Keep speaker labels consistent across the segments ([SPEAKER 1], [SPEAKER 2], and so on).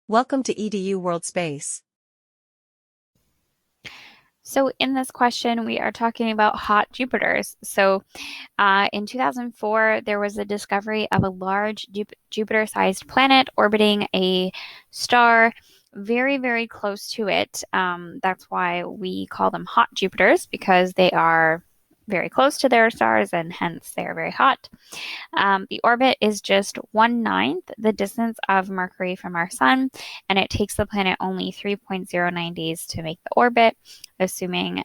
[SPEAKER 1] Welcome to EDU World Space.
[SPEAKER 2] So in this question, we are talking about hot Jupiters. In 2004, there was a discovery of a large Jupiter-sized planet orbiting a star very, very close to it. That's why we call them hot Jupiters, because they are very close to their stars and hence they are very hot. The orbit is just 1/9 the distance of Mercury from our sun, and it takes the planet only 3.09 days to make the orbit, assuming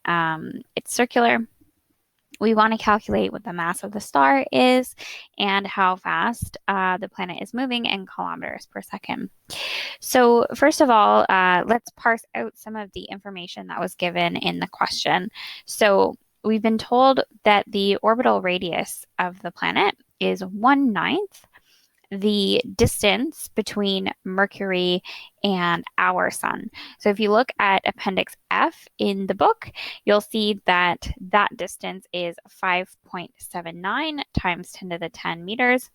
[SPEAKER 2] it's circular. We want to calculate what the mass of the star is and how fast the planet is moving in kilometers per second. So first of all, let's parse out some of the information that was given in the question. So we've been told that the orbital radius of the planet is 1/9 the distance between Mercury and our sun. So if you look at Appendix F in the book, you'll see that that distance is 5.79 times 10 to the 10 meters.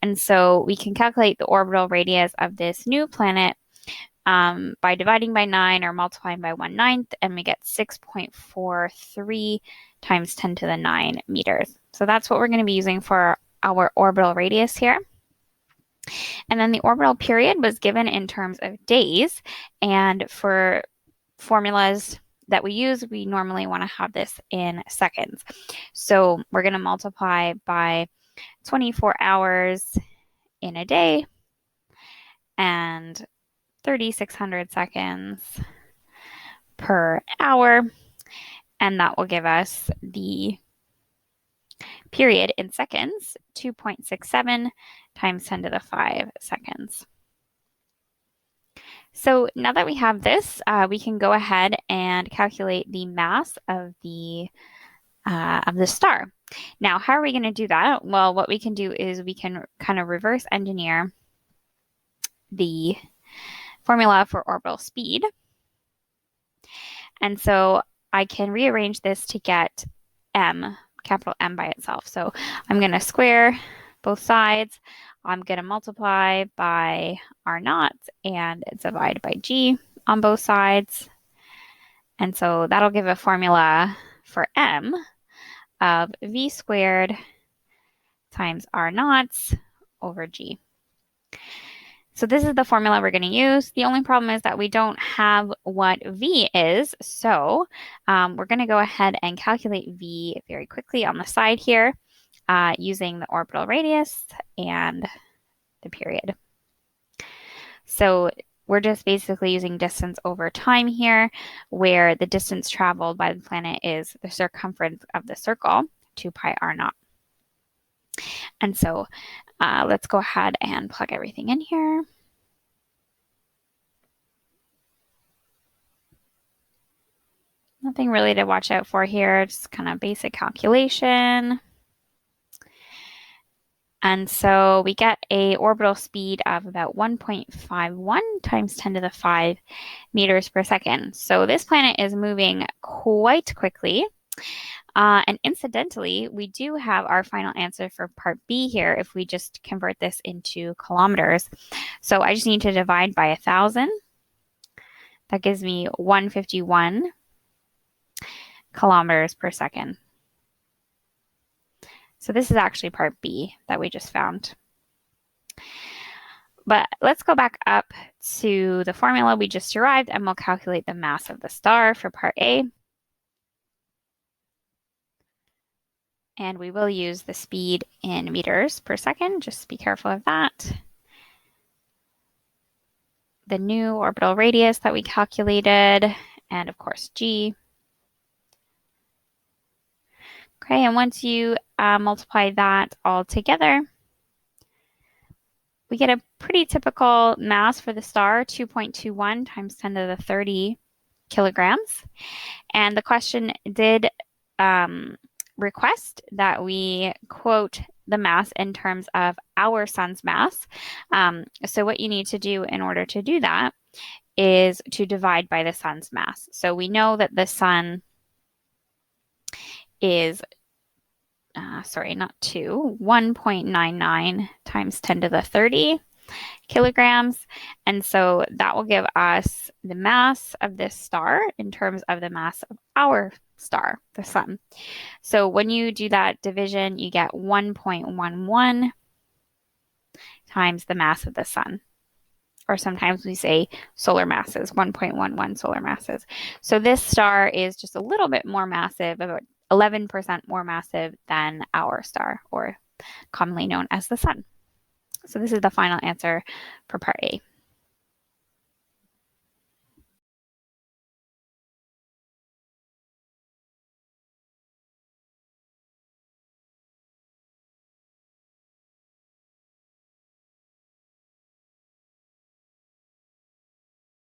[SPEAKER 2] And so we can calculate the orbital radius of this new planet by dividing by 9 or multiplying by 1/9, and we get 6.43 times 10 to the 9 meters. So that's what we're going to be using for our orbital radius here. And then the orbital period was given in terms of days. And for formulas that we use, we normally want to have this in seconds. So we're going to multiply by 24 hours in a day and 3,600 seconds per hour. And that will give us the period in seconds, 2.67 times 10 to the 5 seconds. So now that we have this, we can go ahead and calculate the mass of the star. Now, how are we going to do that? Well, what we can do is we can kind of reverse engineer the formula for orbital speed. And so I can rearrange this to get m, capital M by itself. So I'm going to square both sides. I'm going to multiply by R naught and divide by G on both sides. And so that'll give a formula for M of V squared times R naught over G. So this is the formula we're going to use. The only problem is that we don't have what V is. So we're going to go ahead and calculate V very quickly on the side here using the orbital radius and the period. So we're just basically using distance over time here, where the distance traveled by the planet is the circumference of the circle, 2 pi r naught. And so let's go ahead and plug everything in here. Nothing really to watch out for here, just kind of basic calculation. And so we get a orbital speed of about 1.51 times 10 to the 5 meters per second. So this planet is moving quite quickly. And incidentally, we do have our final answer for part B here if we just convert this into kilometers. So I just need to divide by 1,000. That gives me 151 kilometers per second. So this is actually part B that we just found. But let's go back up to the formula we just derived and we'll calculate the mass of the star for part A. And we will use the speed in meters per second. Just be careful of that. The new orbital radius that we calculated, and of course G. Okay, and once you multiply that all together, we get a pretty typical mass for the star, 2.21 times 10 to the 30 kilograms. And the question did request that we quote the mass in terms of our sun's mass. So what you need to do in order to do that is to divide by the sun's mass. So we know that the sun is, 1.99 times 10 to the 30. kilograms. And so that will give us the mass of this star in terms of the mass of our star, the sun. So when you do that division, you get 1.11 times the mass of the sun. Or sometimes we say solar masses, 1.11 solar masses. So this star is just a little bit more massive, about 11% more massive than our star, or commonly known as the sun. So this is the final answer for part A.